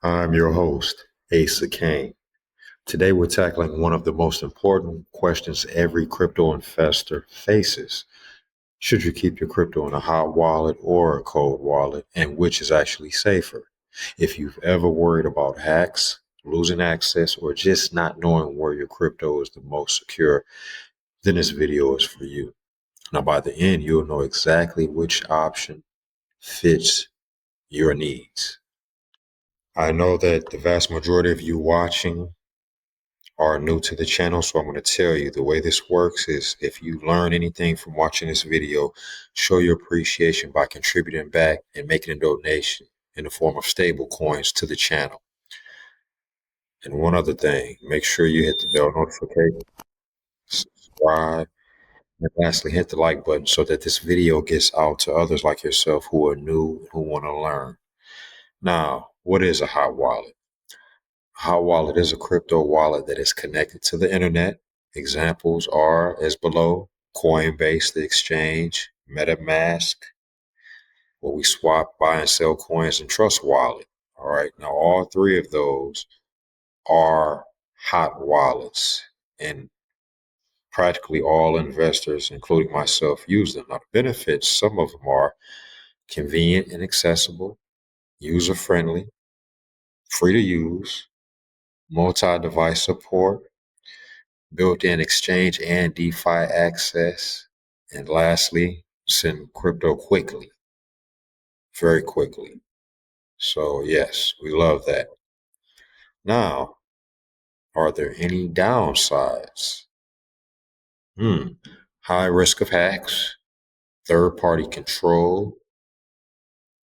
I'm your host, Asa Kane. Today we're tackling one of the most important questions every crypto investor faces. Should you keep your crypto in a hot wallet or a cold wallet, and which is actually safer? If you've ever worried about hacks, losing access, or just not knowing where your crypto is the most secure, then this video is for you. Now, by the end, you'll know exactly which option fits your needs. I know that the vast majority of you watching are new to the channel, so I'm going to tell you the way this works is if you learn anything from watching this video, show your appreciation by contributing back and making a donation in the form of stable coins to the channel. And one other thing, make sure you hit the bell notification, subscribe, and lastly, hit the like button so that this video gets out to others like yourself who are new and who want to learn. Now, what is a hot wallet? Hot wallet is a crypto wallet that is connected to the internet. Examples are as below: Coinbase, the exchange; MetaMask, where we swap, buy, and sell coins; and Trust Wallet. All right. Now, all three of those are hot wallets, and practically all investors, including myself, use them. Now, the benefits, some of them are convenient and accessible, user friendly, free to use, multi-device support, built-in exchange and DeFi access, and lastly, send crypto quickly, very quickly. So yes, we love that. Now, are there any downsides? High risk of hacks, third-party control.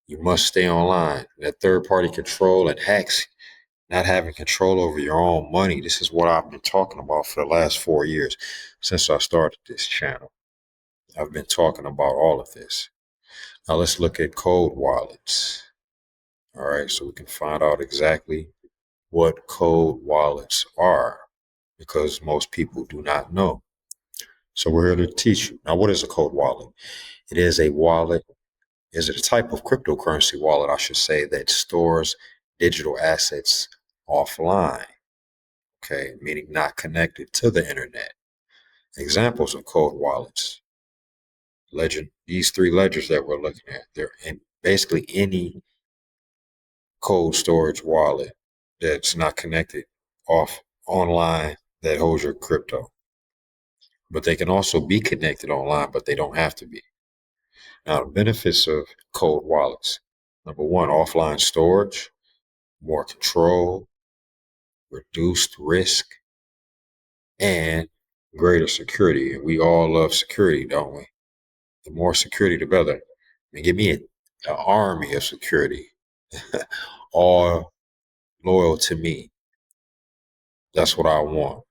You must stay online. That third-party control and hacks, not having control over your own money. This is what I've been talking about for the last 4 years since I started this channel. I've been talking about all of this. Now let's look at cold wallets. All right, so we can find out exactly what cold wallets are because most people do not know. So we're here to teach you. Now, what is a cold wallet? It is a wallet, is it a type of cryptocurrency wallet, I should say, that stores digital assets offline, okay, meaning not connected to the internet. Examples of cold wallets: Ledger, these three ledgers that we're looking at, they're in basically any cold storage wallet that's not connected off online that holds your crypto. But they can also be connected online, but they don't have to be. Now, the benefits of cold wallets: number one, offline storage, more control, reduced risk, and greater security. And we all love security, don't we? The more security, the better. And give me an army of security, all loyal to me. That's what I want.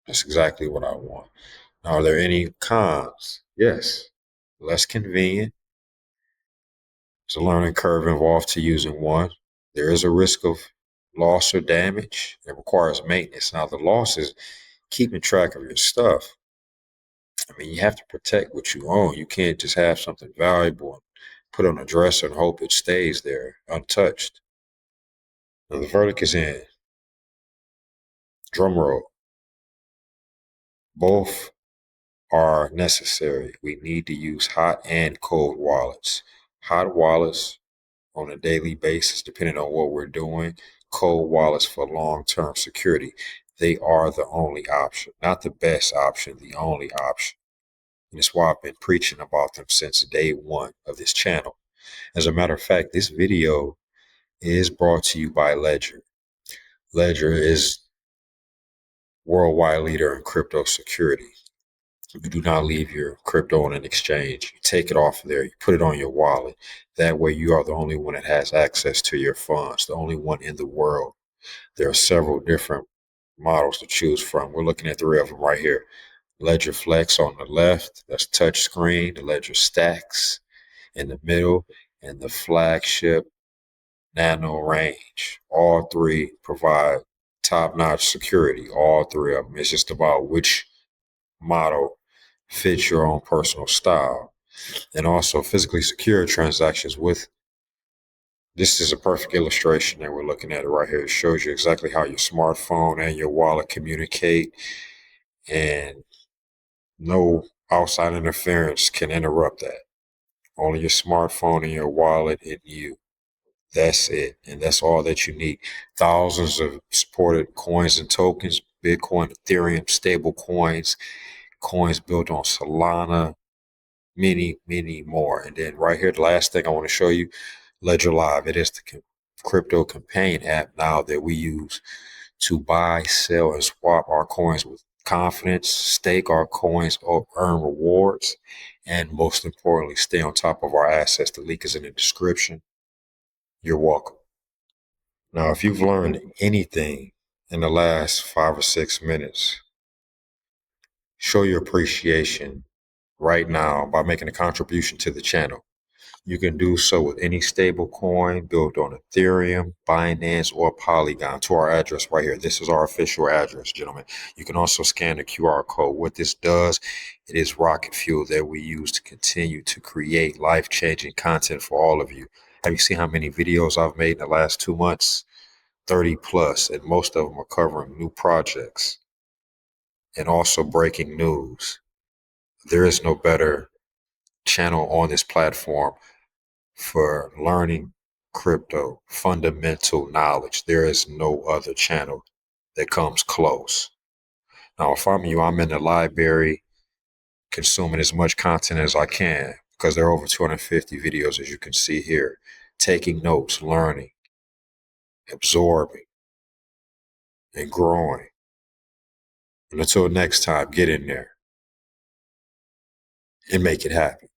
That's exactly what I want. Now, are there any cons? Yes. Less convenient. There's a learning curve involved to using one. There is a risk of loss or damage. It requires maintenance. Now, the loss is keeping track of your stuff. I mean, you have to protect what you own. You can't just have something valuable and put on a dresser and hope it stays there untouched. Now, the verdict is in. Drum roll. Both are necessary. We need to use hot and cold wallets. Hot wallets on a daily basis, depending on what we're doing. Cold wallets for long-term security. They are the only option, not the best option, the only option. And it's why I've been preaching about them since day one of this channel. As a matter of fact, this video is brought to you by Ledger. Ledger is worldwide leader in crypto security. You do not leave your crypto on an exchange. You take it off there, you put it on your wallet. That way you are the only one that has access to your funds, the only one in the world. There are several different models to choose from. We're looking at three of them right here. Ledger Flex on the left, that's touch screen. The Ledger Stacks in the middle, and the flagship Nano Range. All three provide top-notch security, all three of them. It's just about which model fits your own personal style. And also physically secure transactions with This is a perfect illustration that we're looking at it right here. It shows you exactly how your smartphone and your wallet communicate, and no outside interference can interrupt that. Only your smartphone and your wallet and you. That's it. And that's all that you need. Thousands of supported coins and tokens, Bitcoin, Ethereum, stable coins, coins built on Solana, many, many more. And then right here, the last thing I want to show you, Ledger Live. It is the crypto campaign app now that we use to buy, sell, and swap our coins with confidence, stake our coins, or earn rewards, and most importantly, stay on top of our assets. The link is in the description. You're welcome. Now, if you've learned anything in the last 5 or 6 minutes, show your appreciation right now by making a contribution to the channel. You can do so with any stable coin built on Ethereum, Binance, or Polygon to our address right here. This is our official address, gentlemen. You can also scan the QR code. What this does, it is rocket fuel that we use to continue to create life-changing content for all of you. Have you seen how many videos I've made in the last 2 months? 30 plus, and most of them are covering new projects and also breaking news. There is no better channel on this platform for learning crypto, fundamental knowledge. There is no other channel that comes close. Now, if I'm you, I'm in the library consuming as much content as I can because there are over 250 videos, as you can see here, taking notes, learning, absorbing, and growing. And until next time, get in there and make it happen.